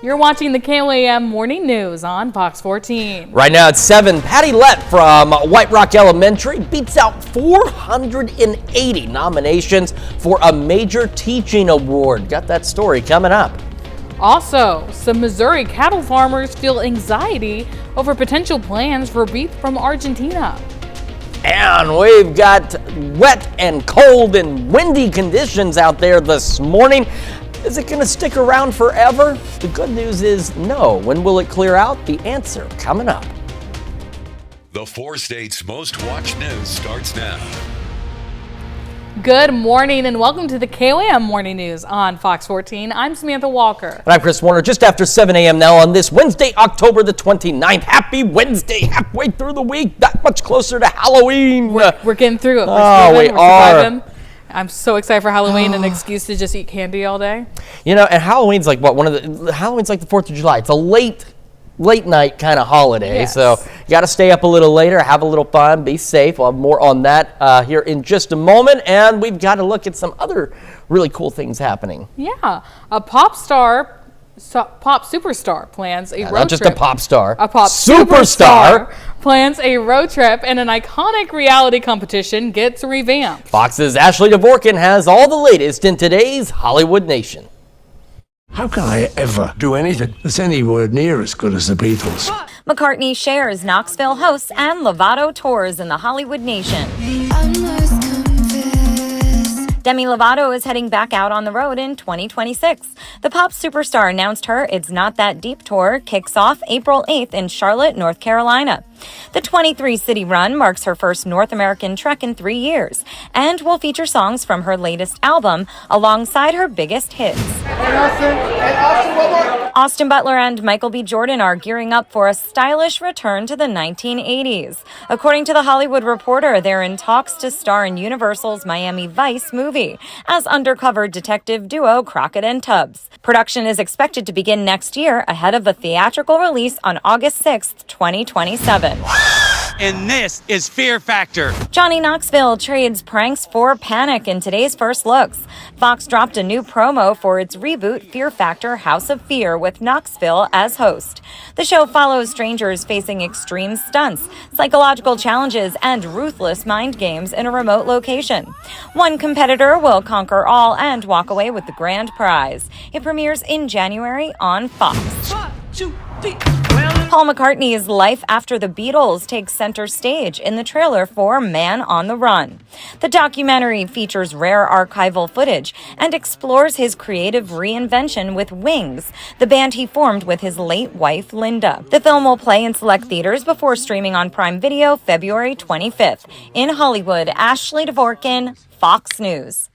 You're watching the KOAM Morning News on Fox 14. Right now it's 7. Patty Lett from White Rock Elementary beats out 480 nominations for a major teaching award. Got that story coming up. Also, some Missouri cattle farmers feel anxiety over potential plans for beef from Argentina. And we've got wet and cold and windy conditions out there this morning. Is it going to stick around forever? The good news is no. When will it clear out? The answer coming up. The 4 states' most watched news starts now. Good morning and welcome to the KOAM Morning News on Fox 14. I'm Samantha Walker. And I'm Chris Warner, just after 7 a.m. now on this Wednesday, October the 29th. Happy Wednesday, halfway through the week, that much closer to Halloween. We're getting through it. We're surviving. I'm so excited for Halloween, an excuse to just eat candy all day. You know, and Halloween's like Halloween's like the 4th of July. It's a late night kind of holiday. Yes. So you got to stay up a little later, have a little fun, be safe. We'll have more on that here in just a moment. And we've got to look at some other really cool things happening. Yeah, a pop superstar plans a road trip. Not just a pop star. A pop superstar plans a road trip, and an iconic reality competition gets revamped. Fox's Ashley Dvorkin has all the latest in today's Hollywood Nation. How can I ever do anything that's anywhere near as good as the Beatles? McCartney shares Knoxville hosts and Lovato tours in the Hollywood Nation. Demi Lovato is heading back out on the road in 2026. The pop superstar announced her It's Not That Deep tour kicks off April 8th in Charlotte, North Carolina. The 23-city run marks her first North American trek in 3 years and will feature songs from her latest album alongside her biggest hits. Austin Butler and Michael B. Jordan are gearing up for a stylish return to the 1980s. According to The Hollywood Reporter, they're in talks to star in Universal's Miami Vice movie as undercover detective duo Crockett and Tubbs. Production is expected to begin next year ahead of a theatrical release on August 6th, 2027. And this is Fear Factor. Johnny Knoxville trades pranks for panic in today's First Looks. Fox dropped a new promo for its reboot Fear Factor House of Fear with Knoxville as host. The show follows strangers facing extreme stunts, psychological challenges, and ruthless mind games in a remote location. One competitor will conquer all and walk away with the grand prize. It premieres in January on Fox. 1, 2, 3. Paul McCartney's Life After the Beatles takes center stage in the trailer for Man on the Run. The documentary features rare archival footage and explores his creative reinvention with Wings, the band he formed with his late wife, Linda. The film will play in select theaters before streaming on Prime Video February 25th. In Hollywood, Ashley Dvorkin, Fox News.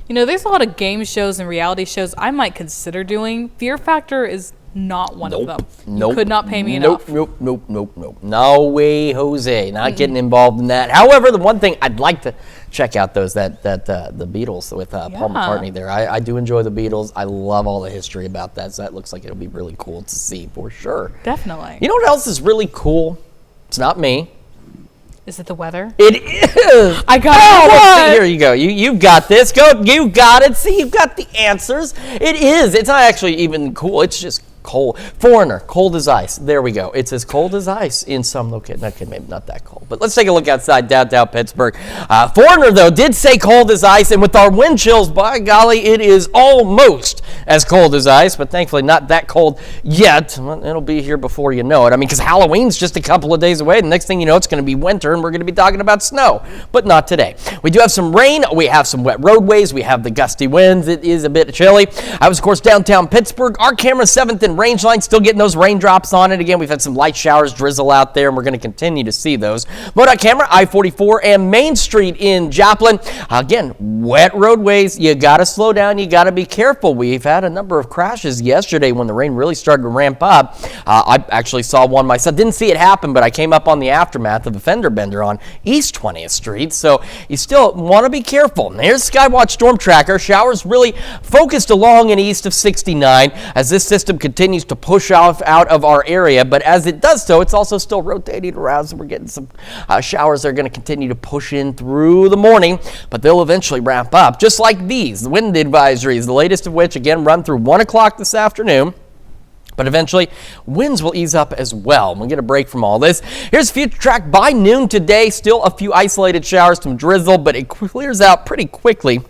You know, there's a lot of game shows and reality shows I might consider doing. Fear Factor is not one of them. You could not pay me enough. Nope. No way, Jose. Not getting involved in that. However, the one thing I'd like to check out the Beatles with Paul McCartney there. I do enjoy the Beatles. I love all the history about that. So that looks like it'll be really cool to see for sure. Definitely. You know what else is really cool? It's not me. Is it the weather? It is. I got it. Here you go. You've got this. Go. You got it. See, you've got the answers. It is. It's not actually even cool. It's just cold. Foreigner, cold as ice. There we go. It's as cold as ice in some location. Okay, maybe not that cold. But let's take a look outside downtown Pittsburgh. Foreigner, though, did say cold as ice. And with our wind chills, by golly, it is almost as cold as ice. But thankfully not that cold yet. Well, it'll be here before you know it. I mean, because Halloween's just a couple of days away. The next thing you know, it's going to be winter and we're going to be talking about snow. But not today. We do have some rain. We have some wet roadways. We have the gusty winds. It is a bit chilly. I was, of course, downtown Pittsburgh. Our camera 7th and range line, still getting those raindrops on it. Again, we've had some light showers drizzle out there, and we're going to continue to see those. MoDOT camera, I-44 and Main Street in Joplin. Again, wet roadways. You got to slow down. You got to be careful. We've had a number of crashes yesterday when the rain really started to ramp up. I actually saw one myself. Didn't see it happen, but I came up on the aftermath of a fender bender on East 20th Street. So you still want to be careful. Here's Skywatch Storm Tracker. Showers really focused along and east of 69 as this system continues continues to push out of our area, but as it does so, it's also still rotating around, so we're getting some showers that are going to continue to push in through the morning, but they'll eventually wrap up, just like these, the wind advisories, the latest of which, again, run through 1 o'clock this afternoon. But eventually, winds will ease up as well. We'll get a break from all this. Here's Future Track by noon today. Still a few isolated showers, some drizzle, but it clears out pretty quickly.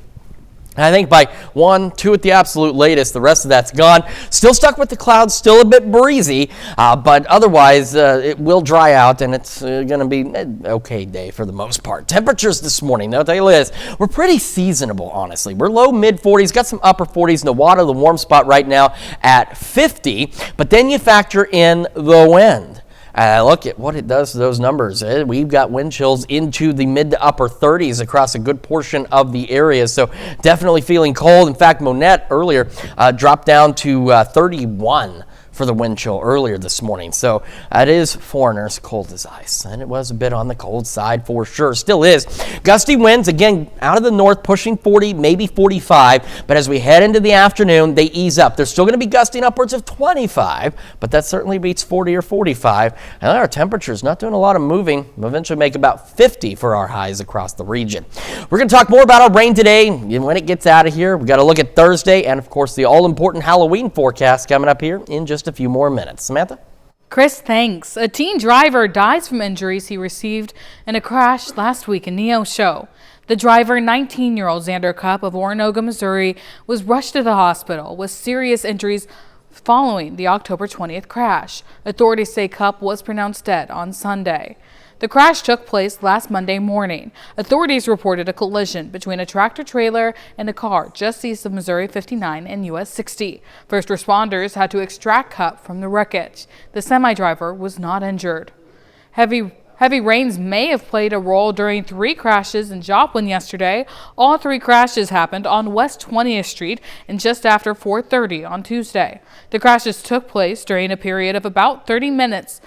I think by 1, 2 at the absolute latest, the rest of that's gone. Still stuck with the clouds, still a bit breezy, but otherwise it will dry out, and it's going to be an okay day for the most part. Temperatures this morning, I'll tell you this, we're pretty seasonable, honestly. We're low mid-40s, got some upper 40s. Nevada, the warm spot right now at 50, but then you factor in the wind. Look at what it does to those numbers. We've got wind chills into the mid to upper 30s across a good portion of the area, so definitely feeling cold. In fact, Monette earlier dropped down to 31 for the wind chill earlier this morning. So it is foreigners, cold as ice. And it was a bit on the cold side for sure. Still is. Gusty winds, again, out of the north, pushing 40, maybe 45. But as we head into the afternoon, they ease up. They're still going to be gusting upwards of 25, but that certainly beats 40 or 45. And our temperatures not doing a lot of moving. We'll eventually make about 50 for our highs across the region. We're going to talk more about our rain today. And when it gets out of here, we've got to look at Thursday and, of course, the all-important Halloween forecast coming up here in just a few more minutes. Samantha? Chris, thanks. A teen driver dies from injuries he received in a crash last week in Neosho. The driver, 19-year-old Xander Cupp of Oronogo, Missouri, was rushed to the hospital with serious injuries following the October 20th crash. Authorities say Cupp was pronounced dead on Sunday. The crash took place last Monday morning. Authorities reported a collision between a tractor-trailer and a car just east of Missouri 59 and US 60. First responders had to extract Cupp from the wreckage. The semi-driver was not injured. Heavy rains may have played a role during 3 crashes in Joplin yesterday. All 3 crashes happened on West 20th Street and just after 4:30 on Tuesday. The crashes took place during a period of about 30 minutes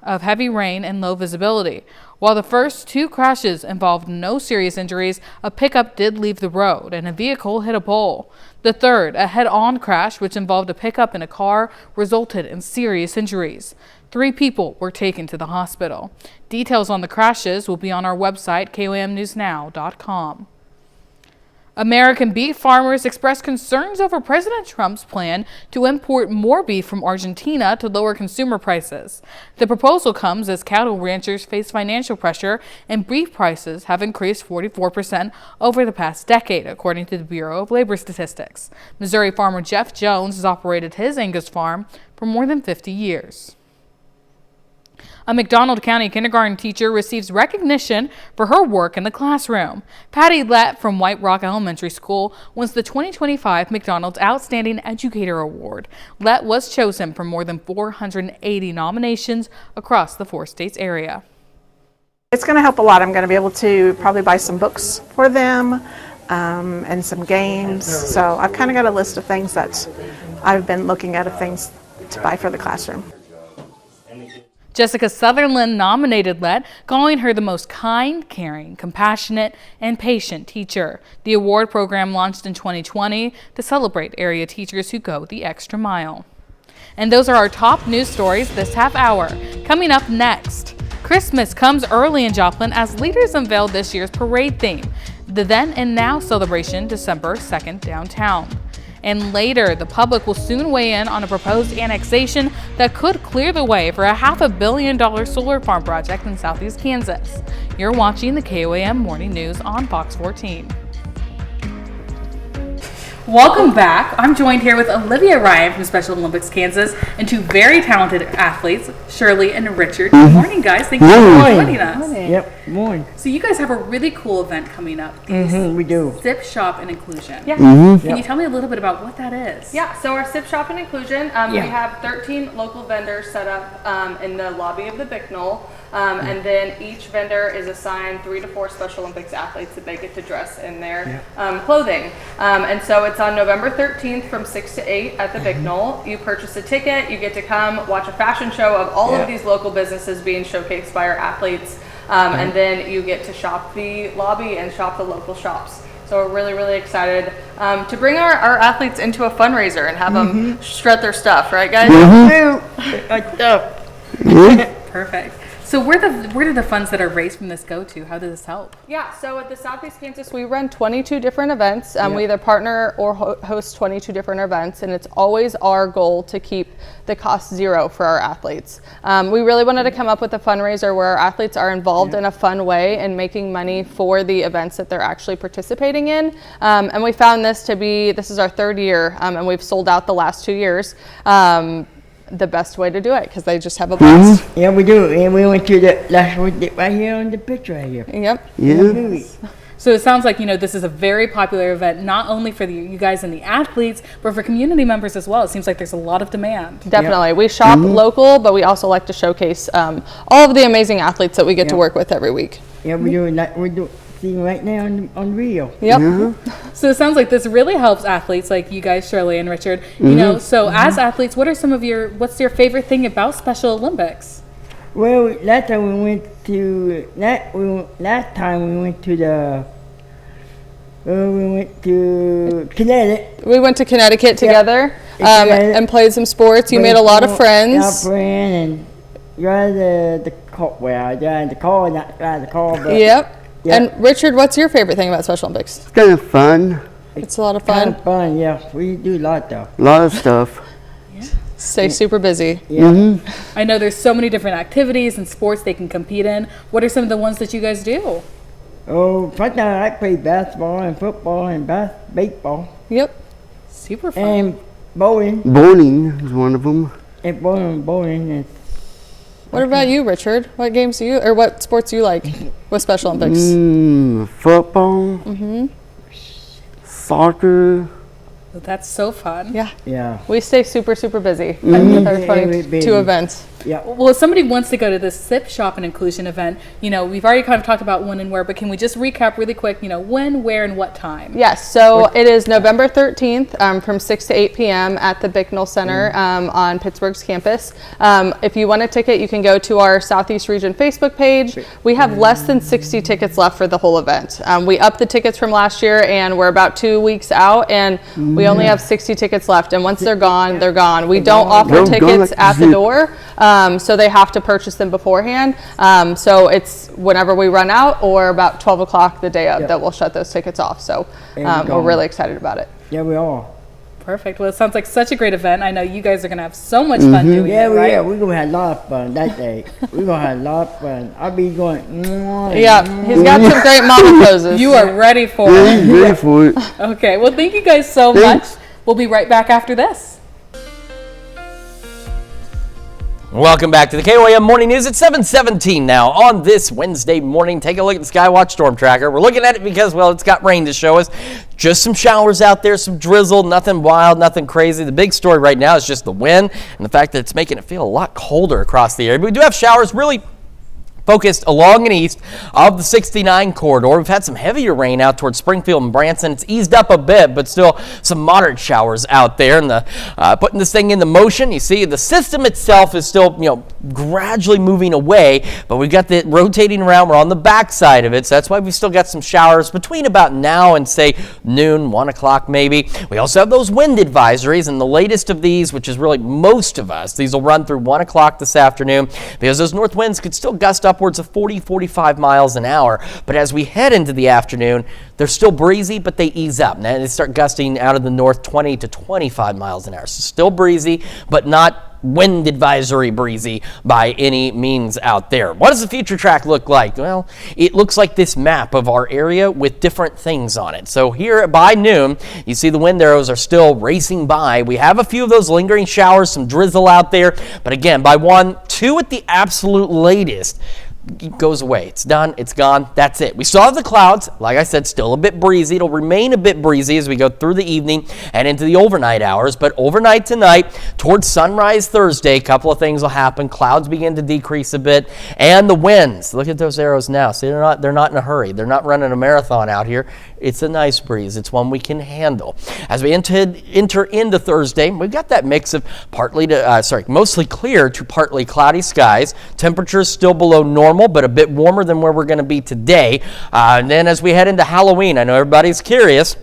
of heavy rain and low visibility. While the first 2 crashes involved no serious injuries, a pickup did leave the road and a vehicle hit a pole. The third, a head-on crash which involved a pickup and a car, resulted in serious injuries. 3 people were taken to the hospital. Details on the crashes will be on our website, KOAMNewsNow.com. American beef farmers expressed concerns over President Trump's plan to import more beef from Argentina to lower consumer prices. The proposal comes as cattle ranchers face financial pressure and beef prices have increased 44% over the past decade, according to the Bureau of Labor Statistics. Missouri farmer Jeff Jones has operated his Angus farm for more than 50 years. A McDonald County kindergarten teacher receives recognition for her work in the classroom. Patty Lett from White Rock Elementary School wins the 2025 McDonald's Outstanding Educator Award. Lett was chosen from more than 480 nominations across the 4 states area. It's going to help a lot. I'm going to be able to probably buy some books for them and some games. So I've kind of got a list of things that I've been looking at of things to buy for the classroom. Jessica Sutherland nominated Lett, calling her the most kind, caring, compassionate, and patient teacher. The award program launched in 2020 to celebrate area teachers who go the extra mile. And those are our top news stories this half hour. Coming up next, Christmas comes early in Joplin as leaders unveil this year's parade theme, the Then and Now celebration December 2nd downtown. And later, the public will soon weigh in on a proposed annexation that could clear the way for a $500 million solar farm project in southeast Kansas. You're watching the KOAM Morning News on Fox 14. Welcome back. I'm joined here with Olivia Ryan from Special Olympics Kansas and 2 very talented athletes, Shirley and Richard. Good morning, guys. Thank you for joining us. Yep, morning. So you guys have a really cool event coming up. We do. Sip, Shop, and Inclusion. Yeah. Can you tell me a little bit about what that is? Yeah, so our Sip, Shop, and Inclusion, we have 13 local vendors set up in the lobby of the Bicknell. And then each vendor is assigned 3 to 4 Special Olympics athletes that they get to dress in their clothing. And so it's on November 13th from 6 to 8 at the Bicknell. You purchase a ticket, you get to come watch a fashion show of all of these local businesses being showcased by our athletes. And then you get to shop the lobby and shop the local shops. So we're really, really excited to bring our athletes into a fundraiser and have them strut their stuff, right, guys? Perfect. So where do the funds that are raised from this go to? How does this help? Yeah, so at the Southeast Kansas, we run 22 different events. We either partner or host 22 different events, and it's always our goal to keep the cost zero for our athletes. We really wanted to come up with a fundraiser where our athletes are involved in a fun way and making money for the events that they're actually participating in. And we found this is our third year, and we've sold out the last 2 years. The best way to do it because they just have a blast. Yeah, we do. And we went to the last one right here on the picture right here. Yep. Yeah. So it sounds like, this is a very popular event, not only for you guys and the athletes, but for community members as well. It seems like there's a lot of demand. Definitely. We shop local, but we also like to showcase all of the amazing athletes that we get to work with every week. Yeah, we do see right now on video. Yep. So it sounds like this really helps athletes like you guys, Shirley and Richard. So as athletes, what's your favorite thing about Special Olympics? Well, last time we went to Connecticut. We went to Connecticut together and played some sports. You made a lot of friends. And drive the car. Well, I drive the car, not drive the car. But Yep. And Richard, what's your favorite thing about Special Olympics? It's kind of fun. It's a lot of kind fun. of fun, yeah. We do a lot though. A lot of stuff. Stay super busy. Yeah. I know there's so many different activities and sports they can compete in. What are some of the ones that you guys do? Oh, right now I play basketball and football and baseball. Yep. Super fun. And bowling. Bowling is one of them. And bowling is. What about you, Richard? What games do you, or what sports do you like with Special Olympics? Football. Soccer. That's so fun. Yeah. Yeah. We stay super, super busy with our 22 events. Yeah. Well, if somebody wants to go to this SIP Shop and Inclusion event, we've already kind of talked about when and where, but can we just recap really quick, when, where, and what time? Yes, so it is November 13th from 6 to 8 p.m. at the Bicknell Center on Pittsburgh's campus. If you want a ticket, you can go to our Southeast Region Facebook page. We have less than 60 tickets left for the whole event. We upped the tickets from last year, and we're about 2 weeks out, and we only have 60 tickets left, and once they're gone, they're gone. We don't offer tickets at the door. So they have to purchase them beforehand. So it's whenever we run out or about 12 o'clock the day of that we'll shut those tickets off. So we're really excited about it. Yeah, we are. Perfect. Well, it sounds like such a great event. I know you guys are going to have so much fun doing it, right? Yeah, we're going to have a lot of fun that day. We're going to have a lot of fun. I'll be going. Yeah, he's got some great model poses. You are ready for it. Ready for it. Okay. Well, thank you guys so much. We'll be right back after this. Welcome back to the KOAM Morning News. It's 7:17 now on this Wednesday morning. Take a look at the Skywatch Storm Tracker. We're looking at it because, well, it's got rain to show us. Just some showers out there, some drizzle, nothing wild, nothing crazy. The big story right now is just the wind and the fact that it's making it feel a lot colder across the area. But we do have showers really focused along and east of the 69 corridor. We've had some heavier rain out towards Springfield and Branson. It's eased up a bit, but still some moderate showers out there. And putting this thing into motion, you see the system itself is still, gradually moving away, but we've got the rotating around. We're on the back side of it, so that's why we've still got some showers between about now and say noon, 1 o'clock maybe. We also have those wind advisories, and the latest of these, which is really most of us, these will run through 1 o'clock this afternoon because those north winds could still gust upwards of 40, 45 miles an hour. But as we head into the afternoon, they're still breezy, but they ease up. And they start gusting out of the north 20 to 25 miles an hour. So still breezy, but not wind advisory breezy by any means out there. What does the future track look like? Well, it looks like this map of our area with different things on it. So here by noon, you see the wind arrows are still racing by. We have a few of those lingering showers, some drizzle out there. But again, by 1, 2 at the absolute latest, it goes away. It's done. It's gone. That's it. We still have the clouds. Like I said, still a bit breezy. It'll remain a bit breezy as we go through the evening and into the overnight hours. But overnight tonight, towards sunrise Thursday, a couple of things will happen. Clouds begin to decrease a bit, and the winds. Look at those arrows now. See, they're not in a hurry. They're not running a marathon out here. It's a nice breeze. It's one we can handle. As we enter into Thursday, we've got that mix of mostly clear to partly cloudy skies. Temperatures still below normal, but a bit warmer than where we're going to be today. And then as we head into Halloween, I know everybody's curious.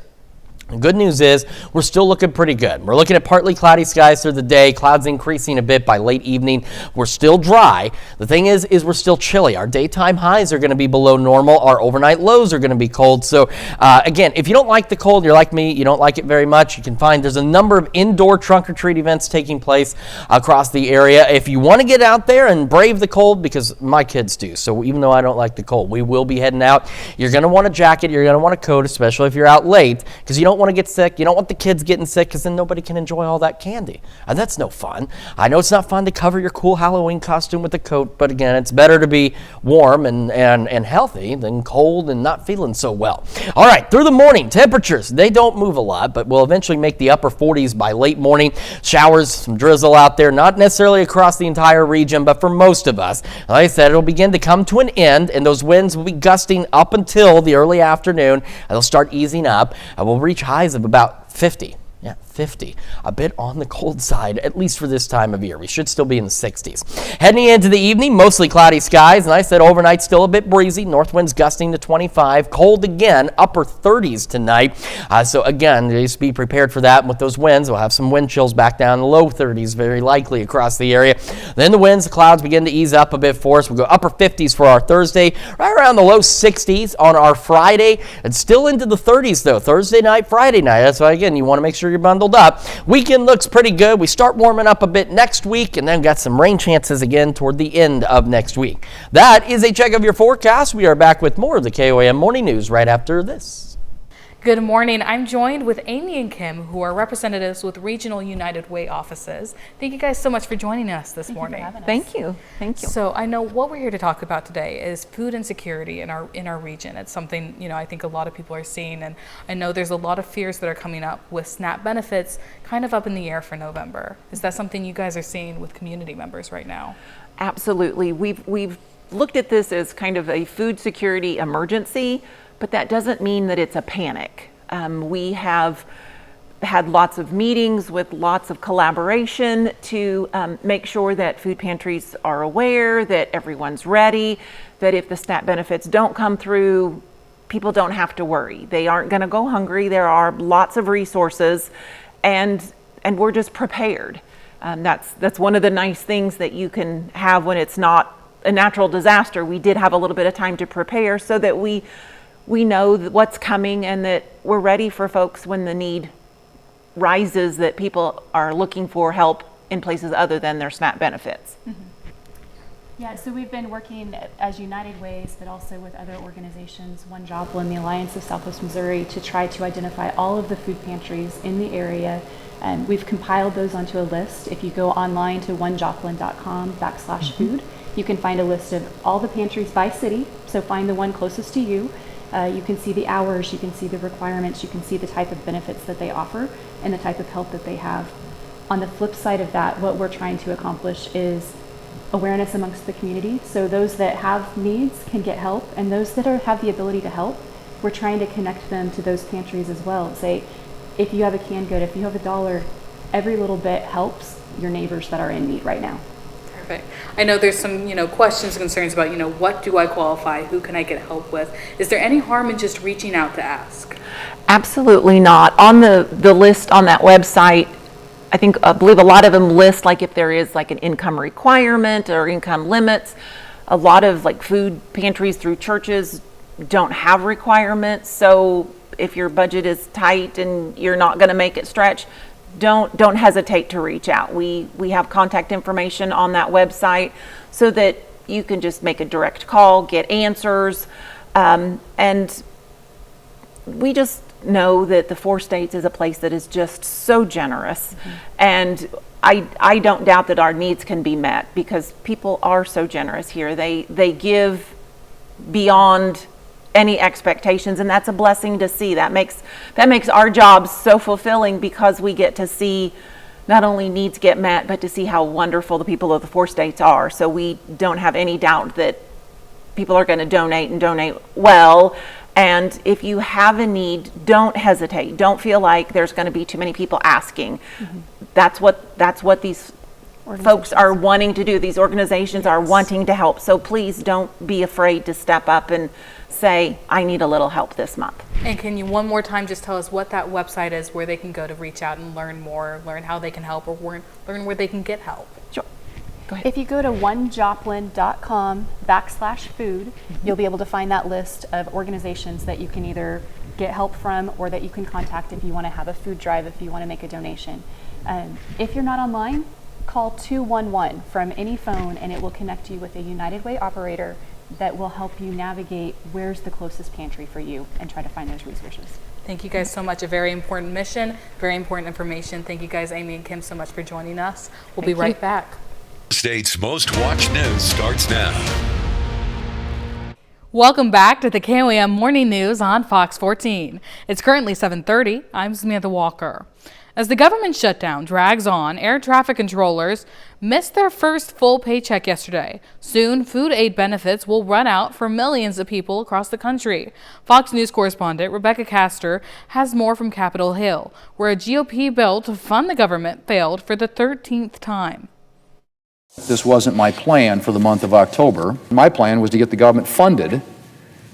The good news is we're still looking pretty good. We're looking at partly cloudy skies through the day, clouds increasing a bit by late evening. We're still dry. The thing is we're still chilly. Our daytime highs are going to be below normal. Our overnight lows are going to be cold. So again, if you don't like the cold, you're like me, you don't like it very much, you can find there's a number of indoor trunk or treat events taking place across the area. If you want to get out there and brave the cold, because my kids do, so even though I don't like the cold, we will be heading out. You're going to want a jacket, you're going to want a coat, especially if you're out late, because you don't want to get sick. You don't want the kids getting sick, because then nobody can enjoy all that candy. And that's no fun. I know it's not fun to cover your cool Halloween costume with a coat, but again, it's better to be warm and healthy than cold and not feeling so well. All right, through the morning, temperatures, they don't move a lot, but will eventually make the upper 40s by late morning. Showers, some drizzle out there, not necessarily across the entire region, but for most of us. Like I said, it'll begin to come to an end, and those winds will be gusting up until the early afternoon, and they'll start easing up, and we'll reach highs of about 50. Yeah, 50. A bit on the cold side, at least for this time of year. We should still be in the 60s. Heading into the evening, mostly cloudy skies. And I said overnight, still a bit breezy. North winds gusting to 25. Cold again, upper 30s tonight. So again, just be prepared for that. And with those winds, we'll have some wind chills back down in the low 30s, very likely across the area. Then the winds, the clouds begin to ease up a bit for us. We'll go upper 50s for our Thursday, right around the low 60s on our Friday. And still into the 30s, though. Thursday night, Friday night. That's why, again, you want to make sure you're bundled up. Weekend looks pretty good. We start warming up a bit next week, and then got some rain chances again toward the end of next week. That is a check of your forecast. We are back with more of the KOAM Morning News right after this. Good morning. I'm joined with Amy and Kim, who are representatives with Regional United Way offices. Thank you guys so much for joining us this morning. Thank you. Thank you. So I know what we're here to talk about today is food insecurity in our region. It's something, I think a lot of people are seeing, and I know there's a lot of fears that are coming up with SNAP benefits kind of up in the air for November. Is that something you guys are seeing with community members right now? Absolutely. We've looked at this as kind of a food security emergency, but that doesn't mean that it's a panic. We have had lots of meetings with lots of collaboration to make sure that food pantries are aware, that everyone's ready, that if the SNAP benefits don't come through, people don't have to worry. They aren't going to go hungry. There are lots of resources, and we're just prepared. That's one of the nice things that you can have when it's not a natural disaster. We did have a little bit of time to prepare so that we know what's coming, and that we're ready for folks when the need rises, that people are looking for help in places other than their SNAP benefits. Mm-hmm. Yeah, so we've been working as United Ways, but also with other organizations, One Joplin, the Alliance of Southwest Missouri, to try to identify all of the food pantries in the area. And we've compiled those onto a list. If you go online to onejoplin.com/food, you can find a list of all the pantries by city. So find the one closest to you. You can see the hours, you can see the requirements, you can see the type of benefits that they offer and the type of help that they have. On the flip side of that, what we're trying to accomplish is awareness amongst the community. So those that have needs can get help, and those that have the ability to help, we're trying to connect them to those pantries as well. Say, if you have a canned good, if you have $1, every little bit helps your neighbors that are in need right now. Perfect. I know there's some, questions and concerns about, what do I qualify? Who can I get help with? Is there any harm in just reaching out to ask? Absolutely not. On the list on that website, I believe a lot of them list like if there is like an income requirement or income limits. A lot of like food pantries through churches don't have requirements. So if your budget is tight and you're not going to make it stretch, don't hesitate to reach out. We have contact information on that website so that you can just make a direct call, get answers, and we just know that the 4 states is a place that is just so generous. Mm-hmm. And I don't doubt that our needs can be met because people are so generous here. They give beyond any expectations, and that's a blessing to see. That makes our jobs so fulfilling because we get to see not only needs get met, but to see how wonderful the people of the 4 states are. So we don't have any doubt that people are going to donate and donate well, And if you have a need, don't hesitate. Don't feel like there's going to be too many people asking. That's what these folks are wanting to do. These organizations are wanting to help. So please don't be afraid to step up and say, I need a little help this month. And can you one more time just tell us what that website is where they can go to reach out and learn more, learn how they can help, or learn where they can get help? Sure. Go ahead. If you go to onejoplin.com/food, you'll be able to find that list of organizations that you can either get help from or that you can contact if you want to have a food drive, if you want to make a donation. If you're not online, call 211 from any phone and it will connect you with a United Way operator that will help you navigate where's the closest pantry for you and try to find those resources. Thank you guys so much. A very important mission, very important information. Thank you guys, Amy and Kim, so much for joining us. We'll be right back. State's most watched news starts now. Welcome back to the KOAM Morning News on Fox 14. It's currently 7:30. I'm Samantha Walker. As the government shutdown drags on, air traffic controllers missed their first full paycheck yesterday. Soon, food aid benefits will run out for millions of people across the country. Fox News correspondent Rebecca Castor has more from Capitol Hill, where a GOP bill to fund the government failed for the 13th time. This wasn't my plan for the month of October. My plan was to get the government funded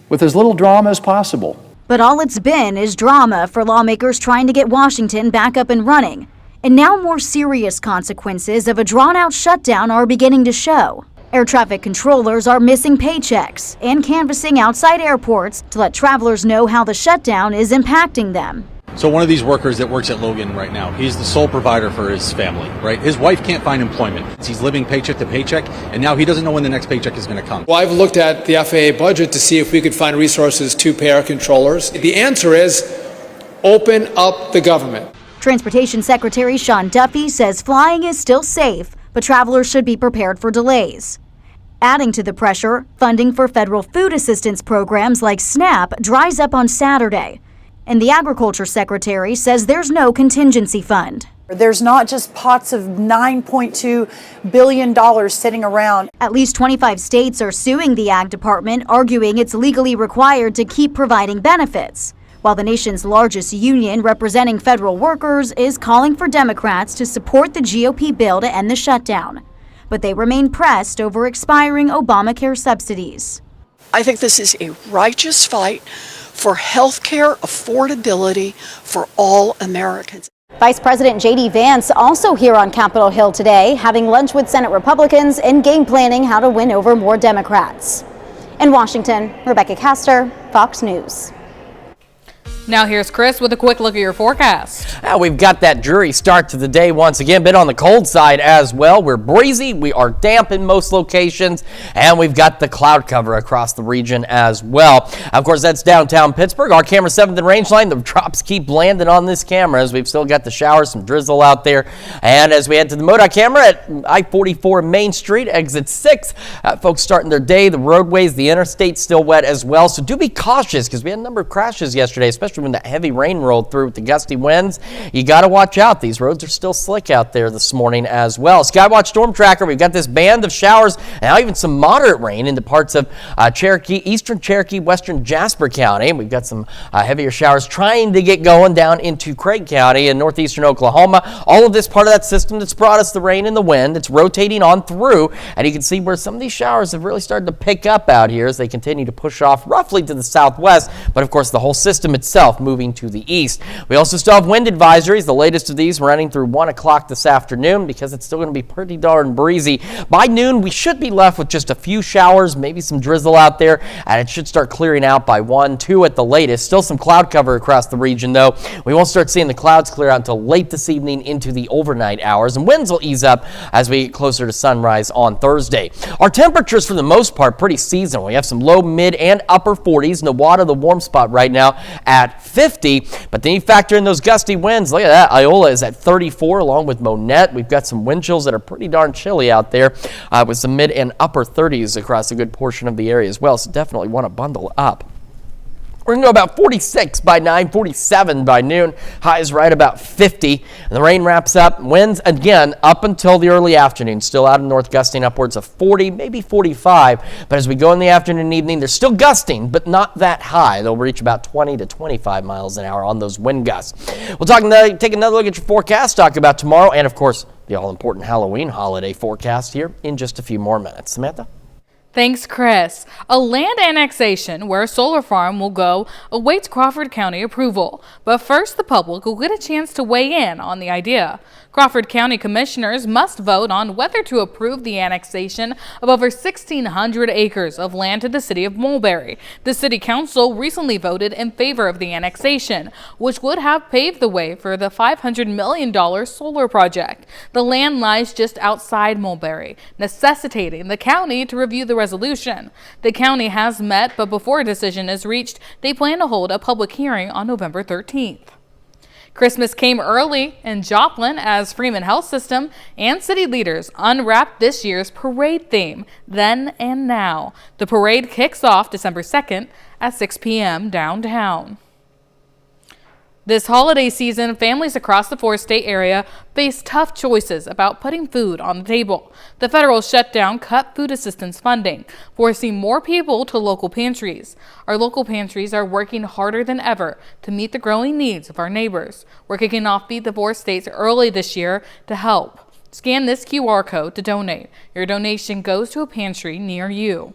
with as little drama as possible. But all it's been is drama for lawmakers trying to get Washington back up and running. And now more serious consequences of a drawn-out shutdown are beginning to show. Air traffic controllers are missing paychecks and canvassing outside airports to let travelers know how the shutdown is impacting them. So one of these workers that works at Logan right now, he's the sole provider for his family, right? His wife can't find employment. He's living paycheck to paycheck, and now he doesn't know when the next paycheck is going to come. Well, I've looked at the FAA budget to see if we could find resources to pay our controllers. The answer is open up the government. Transportation Secretary Sean Duffy says flying is still safe, but travelers should be prepared for delays. Adding to the pressure, funding for federal food assistance programs like SNAP dries up on Saturday. And the Agriculture Secretary says there's no contingency fund. There's not just pots of $9.2 billion sitting around. At least 25 states are suing the Ag Department, arguing it's legally required to keep providing benefits, while the nation's largest union representing federal workers is calling for Democrats to support the GOP bill to end the shutdown. But they remain pressed over expiring Obamacare subsidies. I think this is a righteous fight for health care affordability for all Americans. Vice President J.D. Vance also here on Capitol Hill today, having lunch with Senate Republicans and game planning how to win over more Democrats. In Washington, Rebecca Castor, Fox News. Now here's Chris with a quick look at your forecast. Now we've got that dreary start to the day once again, bit on the cold side as well. We're breezy, we are damp in most locations, and we've got the cloud cover across the region as well. Of course, that's downtown Pittsburgh. Our camera 7th and range line, the drops keep landing on this camera as we've still got the showers, some drizzle out there. And as we head to the MoDOT camera at I-44 Main Street, exit 6, folks starting their day, the roadways, the interstate's still wet as well. So do be cautious because we had a number of crashes yesterday, especially when that heavy rain rolled through with the gusty winds. You got to watch out. These roads are still slick out there this morning as well. Skywatch Storm Tracker, we've got this band of showers and now even some moderate rain into parts of Cherokee, eastern Cherokee, western Jasper County. We've got some heavier showers trying to get going down into Craig County and northeastern Oklahoma. All of this part of that system that's brought us the rain and the wind. It's rotating on through, and you can see where some of these showers have really started to pick up out here as they continue to push off roughly to the southwest, but of course the whole system itself moving to the east. We also still have wind advisories, the latest of these running through 1 o'clock this afternoon because it's still going to be pretty darn breezy. By noon, we should be left with just a few showers, maybe some drizzle out there, and it should start clearing out by 1, 2 at the latest. Still some cloud cover across the region, though. We won't start seeing the clouds clear out until late this evening into the overnight hours, and winds will ease up as we get closer to sunrise on Thursday. Our temperatures, for the most part, pretty seasonal. We have some low, mid, and upper 40s. Nevada, the warm spot right now at 50, but then you factor in those gusty winds. Look at that. Iola is at 34 along with Monette. We've got some wind chills that are pretty darn chilly out there with some mid and upper 30s across a good portion of the area as well, so definitely want to bundle up. We're going to go about 46 by 9, 47 by noon. Highs right about 50. And the rain wraps up. Winds, again, up until the early afternoon. Still out of north, gusting upwards of 40, maybe 45. But as we go in the afternoon and evening, they're still gusting, but not that high. They'll reach about 20 to 25 miles an hour on those wind gusts. We'll take another look at your forecast, talk about tomorrow, and, of course, the all-important Halloween holiday forecast here in just a few more minutes. Samantha? Thanks, Chris. A land annexation where a solar farm will go awaits Crawford County approval. But first, the public will get a chance to weigh in on the idea. Crawford County commissioners must vote on whether to approve the annexation of over 1,600 acres of land to the city of Mulberry. The city council recently voted in favor of the annexation, which would have paved the way for the $500 million solar project. The land lies just outside Mulberry, necessitating the county to review the resolution. The county has met, but before a decision is reached, they plan to hold a public hearing on November 13th. Christmas came early in Joplin as Freeman Health System and city leaders unwrapped this year's parade theme, Then and Now. The parade kicks off December 2nd at 6 p.m. downtown. This holiday season, families across the four-state area face tough choices about putting food on the table. The federal shutdown cut food assistance funding, forcing more people to local pantries. Our local pantries are working harder than ever to meet the growing needs of our neighbors. We're kicking off Feed the Four States early this year to help. Scan this QR code to donate. Your donation goes to a pantry near you.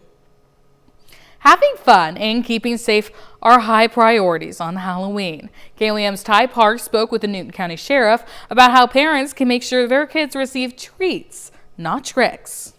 Having fun and keeping safe are high priorities on Halloween. KOAM's Ty Park spoke with the Newton County Sheriff about how parents can make sure their kids receive treats, not tricks.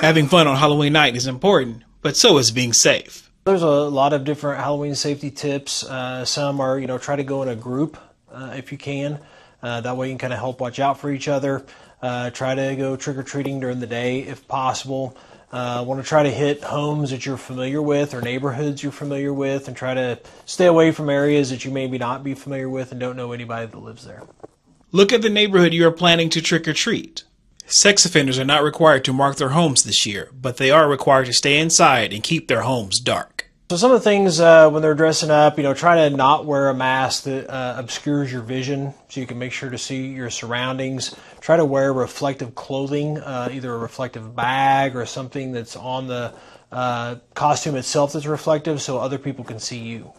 Having fun on Halloween night is important, but so is being safe. There's a lot of different Halloween safety tips. Some are, try to go in a group if you can. That way you can kind of help watch out for each other. Try to go trick-or-treating during the day if possible. Want to try to hit homes that you're familiar with or neighborhoods you're familiar with, and try to stay away from areas that you maybe not be familiar with and don't know anybody that lives there. Look at the neighborhood you are planning to trick-or-treat. Sex offenders are not required to mark their homes this year, but they are required to stay inside and keep their homes dark. So some of the things when they're dressing up, try to not wear a mask that obscures your vision so you can make sure to see your surroundings. Try to wear reflective clothing, either a reflective bag or something that's on the costume itself that's reflective so other people can see you.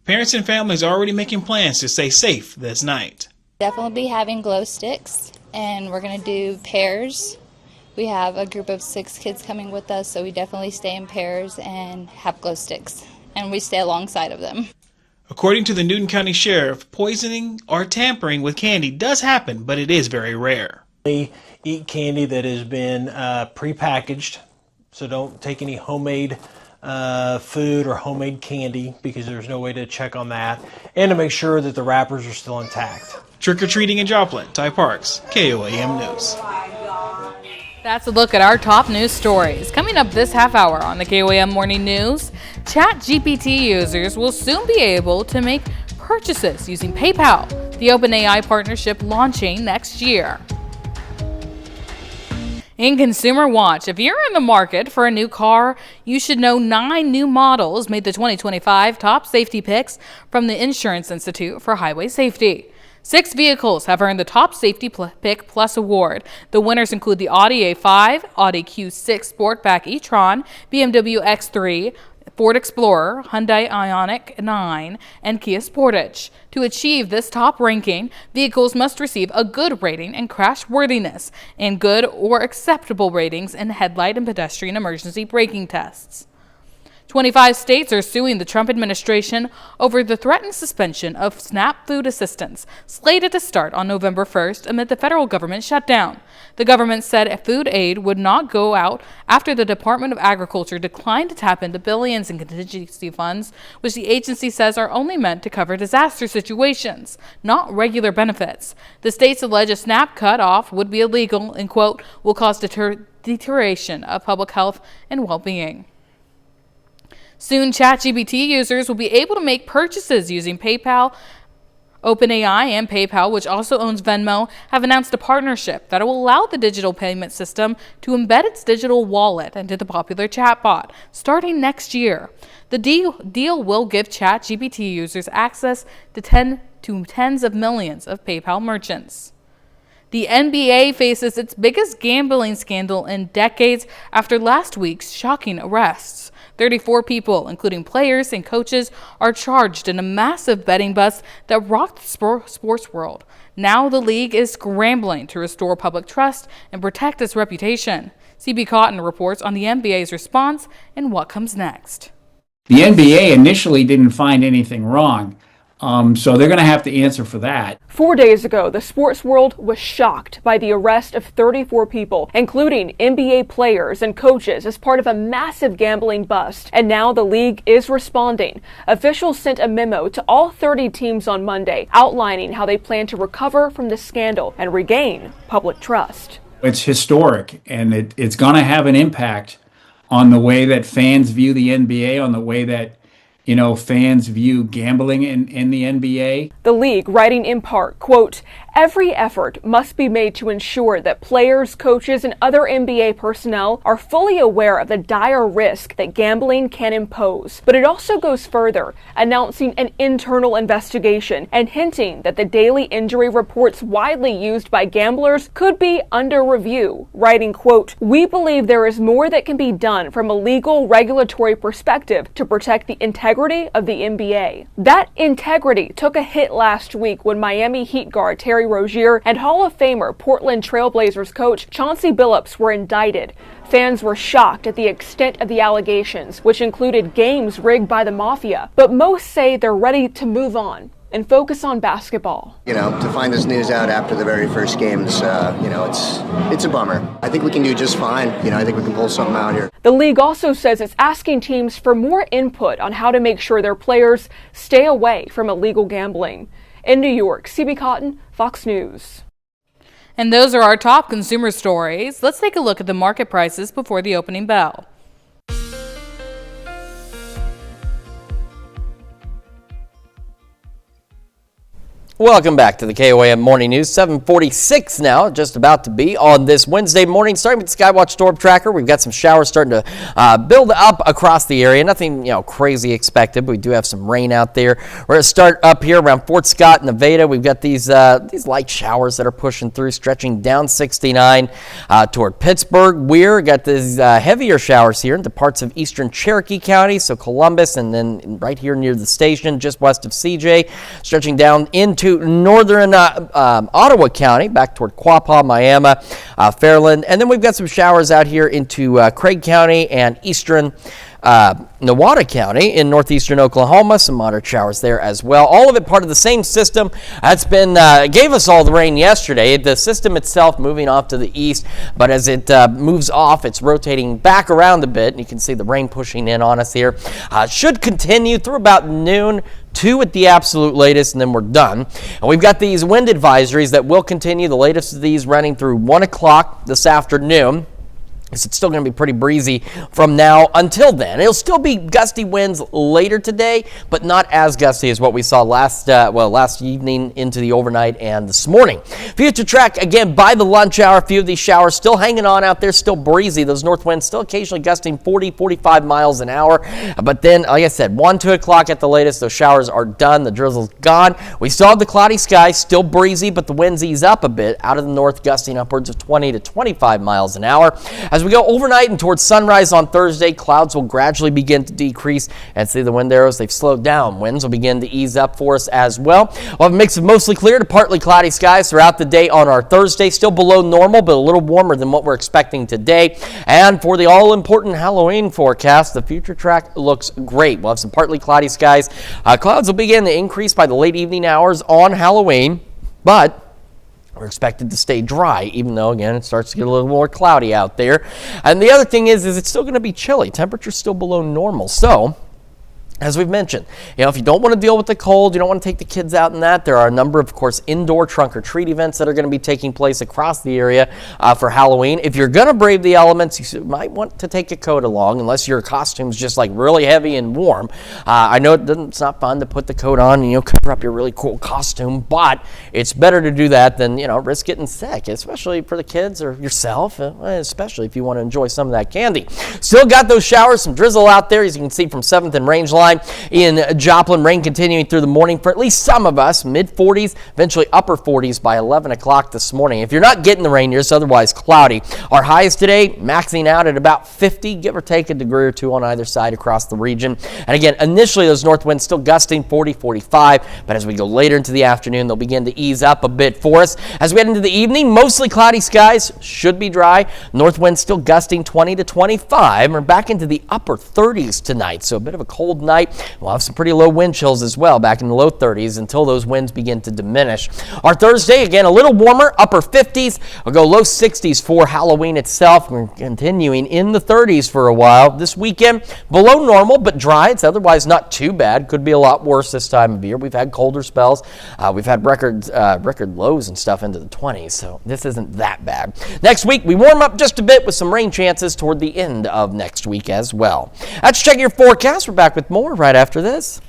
Parents and families are already making plans to stay safe this night. Definitely be having glow sticks, and we're going to do pairs. We have a group of 6 kids coming with us, so we definitely stay in pairs and have glow sticks, and we stay alongside of them. According to the Newton County Sheriff, poisoning or tampering with candy does happen, but it is very rare. Eat candy that has been prepackaged, so don't take any homemade food or homemade candy because there's no way to check on that, and to make sure that the wrappers are still intact. Trick-or-treating in Joplin, Ty Parks, KOAM News. That's a look at our top news stories. Coming up this half hour on the KOAM Morning News, ChatGPT users will soon be able to make purchases using PayPal, the OpenAI partnership launching next year. In Consumer Watch, if you're in the market for a new car, you should know 9 new models made the 2025 top safety picks from the Insurance Institute for Highway Safety. 6 vehicles have earned the Top Safety Pick Plus award. The winners include the Audi A5, Audi Q6 Sportback e-tron, BMW X3, Ford Explorer, Hyundai Ioniq 9, and Kia Sportage. To achieve this top ranking, vehicles must receive a good rating in crashworthiness and good or acceptable ratings in headlight and pedestrian emergency braking tests. 25 states are suing the Trump administration over the threatened suspension of SNAP food assistance, slated to start on November 1st amid the federal government shutdown. The government said food aid would not go out after the Department of Agriculture declined to tap into billions in contingency funds, which the agency says are only meant to cover disaster situations, not regular benefits. The states allege a SNAP cutoff would be illegal and, quote, will cause deterioration of public health and well-being. Soon, ChatGPT users will be able to make purchases using PayPal OpenAI and PayPal, which also owns Venmo, have announced a partnership that will allow the digital payment system to embed its digital wallet into the popular chatbot starting next year. The deal will give ChatGPT users access to tens of millions of PayPal merchants. The NBA faces its biggest gambling scandal in decades after last week's shocking arrests. 34 people, including players and coaches, are charged in a massive betting bust that rocked the sports world. Now the league is scrambling to restore public trust and protect its reputation. CB Cotton reports on the NBA's response and what comes next. The NBA initially didn't find anything wrong, so they're going to have to answer for that. 4 days ago, the sports world was shocked by the arrest of 34 people, including NBA players and coaches, as part of a massive gambling bust. And now the league is responding. Officials sent a memo to all 30 teams on Monday outlining how they plan to recover from the scandal and regain public trust. It's historic, and it's going to have an impact on the way that fans view the NBA, on the way that fans view gambling in the NBA. The league writing in part, quote, "Every effort must be made to ensure that players, coaches, and other NBA personnel are fully aware of the dire risk that gambling can impose." But it also goes further, announcing an internal investigation and hinting that the daily injury reports widely used by gamblers could be under review, writing, quote, "We believe there is more that can be done from a legal regulatory perspective to protect the integrity of the NBA." That integrity took a hit last week when Miami Heat guard Terry Rozier and Hall of Famer Portland Trail Blazers coach Chauncey Billups were indicted. Fans were shocked at the extent of the allegations, which included games rigged by the mafia. But most say they're ready to move on and focus on basketball. To find this news out after the very first games, it's a bummer. I think we can do just fine. I think we can pull something out here. The league also says it's asking teams for more input on how to make sure their players stay away from illegal gambling. In New York, CB Cotton, Fox News. And those are our top consumer stories. Let's take a look at the market prices before the opening bell. Welcome back to the KOAM Morning News. 7:46 now, just about to be on this Wednesday morning. Starting with the Skywatch Storm Tracker, we've got some showers starting to build up across the area. Nothing, crazy expected, but we do have some rain out there. We're going to start up here around Fort Scott, Nevada. We've got these light showers that are pushing through, stretching down 69 toward Pittsburgh. We're got these heavier showers here into parts of eastern Cherokee County, so Columbus, and then right here near the station, just west of CJ, stretching down into northern Ottawa County, back toward Quapaw, Miami, Fairland. And then we've got some showers out here into Craig County and eastern Newada County in northeastern Oklahoma. Some moderate showers there as well. All of it part of the same system that's been gave us all the rain yesterday. The system itself moving off to the east, but as it moves off, it's rotating back around a bit, and you can see the rain pushing in on us here. Should continue through about noon, 2 at the absolute latest, and then we're done. And we've got these wind advisories that will continue, the latest of these running through 1 o'clock this afternoon. It's still going to be pretty breezy from now until then. It'll still be gusty winds later today, but not as gusty as what we saw last evening into the overnight and this morning. Future track, again, by the lunch hour, a few of these showers still hanging on out there, still breezy. Those north winds still occasionally gusting 40, 45 miles an hour. But then, like I said, 1, 2 o'clock at the latest, those showers are done. The drizzle's gone. We still have the cloudy sky, still breezy, but the winds ease up a bit out of the north, gusting upwards of 20 to 25 miles an hour. As we go overnight and towards sunrise on Thursday, clouds will gradually begin to decrease, and see the wind arrows, they've slowed down. Winds will begin to ease up for us as well. We'll have a mix of mostly clear to partly cloudy skies throughout the day on our Thursday, still below normal, but a little warmer than what we're expecting today. And for the all-important Halloween forecast, the future track looks great. We'll have some partly cloudy skies. Clouds will begin to increase by the late evening hours on Halloween, but we're expected to stay dry, even though, again, it starts to get a little more cloudy out there. And the other thing is it's still going to be chilly. Temperature's still below normal. So As we've mentioned, if you don't want to deal with the cold, you don't want to take the kids out in that, there are a number of course, indoor trunk or treat events that are going to be taking place across the area for Halloween. If you're going to brave the elements, you might want to take a coat along, unless your costume's just like really heavy and warm. I know it's not fun to put the coat on and, cover up your really cool costume, but it's better to do that than, risk getting sick, especially for the kids or yourself, especially if you want to enjoy some of that candy. Still got those showers, some drizzle out there, as you can see from 7th and Range Line in Joplin. Rain continuing through the morning for at least some of us. Mid-40s, eventually upper 40s by 11 o'clock this morning. If you're not getting the rain, it's otherwise cloudy. Our highs today maxing out at about 50, give or take a degree or two on either side across the region. And again, initially those north winds still gusting 40, 45, but as we go later into the afternoon, they'll begin to ease up a bit for us. As we head into the evening, mostly cloudy skies, should be dry. North winds still gusting 20 to 25. We're back into the upper 30s tonight, so a bit of a cold night. We'll have some pretty low wind chills as well, back in the low 30s until those winds begin to diminish. Our Thursday, again, a little warmer, upper 50s. We'll go low 60s for Halloween itself. We're continuing in the 30s for a while. This weekend, below normal, but dry. It's otherwise not too bad. Could be a lot worse this time of year. We've had colder spells. We've had record lows and stuff into the 20s, so this isn't that bad. Next week, we warm up just a bit with some rain chances toward the end of next week as well. Let's check your forecast. We're back with more right after this.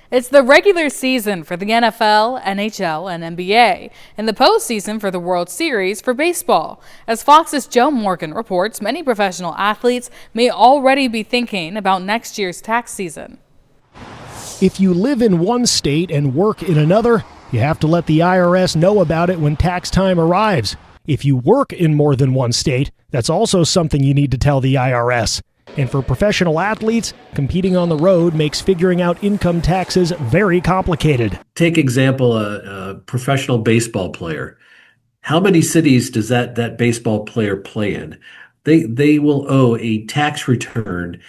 It's the regular season for the NFL, NHL, and NBA, and the postseason for the World Series for baseball. As Fox's Joe Morgan reports, many professional athletes may already be thinking about next year's tax season. If you live in one state and work in another, you have to let the IRS know about it when tax time arrives. If you work in more than one state, that's also something you need to tell the IRS. And for professional athletes, competing on the road makes figuring out income taxes very complicated. Take example, a professional baseball player. How many cities does that baseball player play in? They will owe a tax return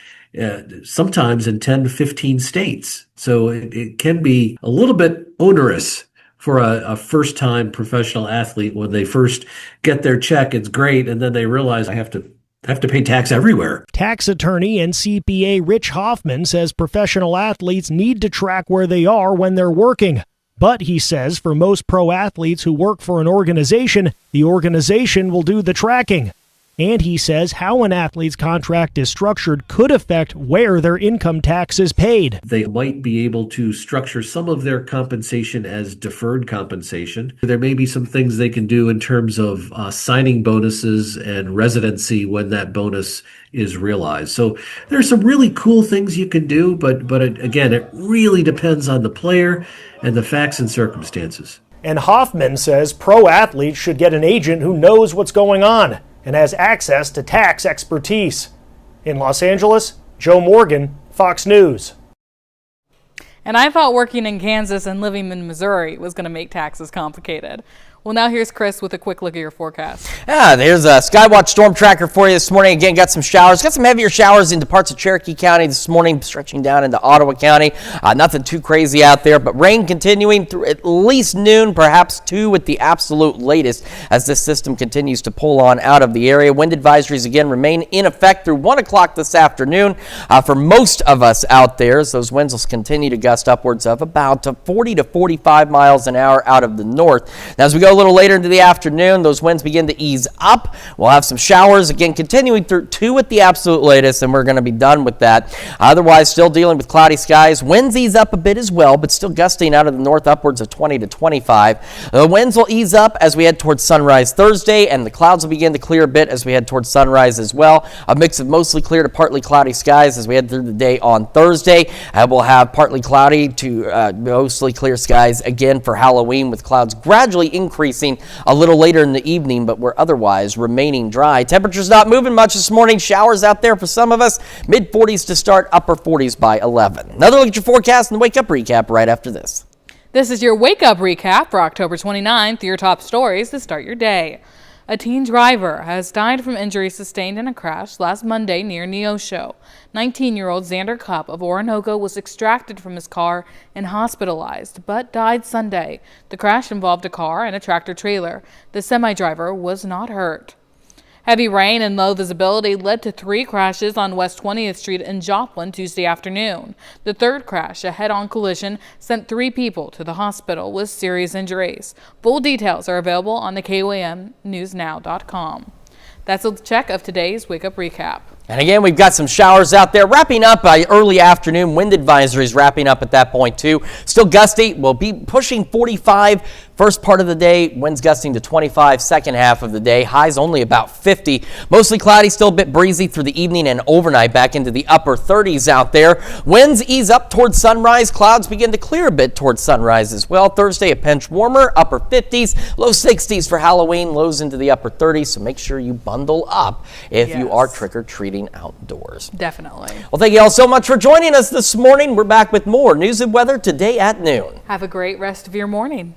sometimes in 10 to 15 states. So it can be a little bit onerous for a first-time professional athlete. When they first get their check, it's great, and then they realize I have to pay tax everywhere. Tax attorney and CPA Rich Hoffman says professional athletes need to track where they are when they're working. But he says for most pro athletes who work for an organization, the organization will do the tracking. And he says how an athlete's contract is structured could affect where their income tax is paid. They might be able to structure some of their compensation as deferred compensation. There may be some things they can do in terms of signing bonuses and residency when that bonus is realized. So there's some really cool things you can do, but again, it really depends on the player and the facts and circumstances. And Hoffman says pro athletes should get an agent who knows what's going on and has access to tax expertise. In Los Angeles, Joe Morgan, Fox News. And I thought working in Kansas and living in Missouri was going to make taxes complicated. Well, now here's Chris with a quick look at your forecast. There's a Skywatch storm tracker for you this morning. Again, got some showers. Got some heavier showers into parts of Cherokee County this morning, stretching down into Ottawa County. Nothing too crazy out there, but rain continuing through at least noon, perhaps 2 at the absolute latest, as this system continues to pull on out of the area. Wind advisories, again, remain in effect through 1 o'clock this afternoon for most of us out there, as those winds will continue to gust upwards of about 40 to 45 miles an hour out of the north. Now, as we go a little later into the afternoon, those winds begin to ease up. We'll have some showers, again, continuing through 2 at the absolute latest, and we're going to be done with that. Otherwise, still dealing with cloudy skies. Winds ease up a bit as well, but still gusting out of the north upwards of 20 to 25. The winds will ease up as we head towards sunrise Thursday, and the clouds will begin to clear a bit as we head towards sunrise as well. A mix of mostly clear to partly cloudy skies as we head through the day on Thursday. We'll have partly cloudy to mostly clear skies again for Halloween, with clouds gradually increasing a little later in the evening, but we're otherwise remaining dry. Temperatures not moving much this morning. Showers out there for some of us. Mid-40s to start, upper 40s by 11. Another look at your forecast and the Wake Up Recap right after this. This is your Wake Up Recap for October 29th, your top stories to start your day. A teen driver has died from injuries sustained in a crash last Monday near Neosho. 19-year-old Xander Cupp of Orinoco was extracted from his car and hospitalized, but died Sunday. The crash involved a car and a tractor-trailer. The semi-driver was not hurt. Heavy rain and low visibility led to 3 crashes on West 20th Street in Joplin Tuesday afternoon. The third crash, a head-on collision, sent 3 people to the hospital with serious injuries. Full details are available on the KOAMnewsnow.com. That's a check of today's Wake Up Recap. And again, we've got some showers out there wrapping up by early afternoon. Wind advisories wrapping up at that point too. Still gusty. We'll be pushing 45 first part of the day. Winds gusting to 25 second half of the day. Highs only about 50. Mostly cloudy, still a bit breezy through the evening and overnight. Back into the upper 30s out there. Winds ease up towards sunrise. Clouds begin to clear a bit towards sunrise as well. Thursday a pinch warmer, upper 50s, low 60s for Halloween. Lows into the upper 30s. So make sure you bundle up if you are trick-or-treating outdoors. Definitely. Well, thank you all so much for joining us this morning. We're back with more news and weather today at noon. Have a great rest of your morning.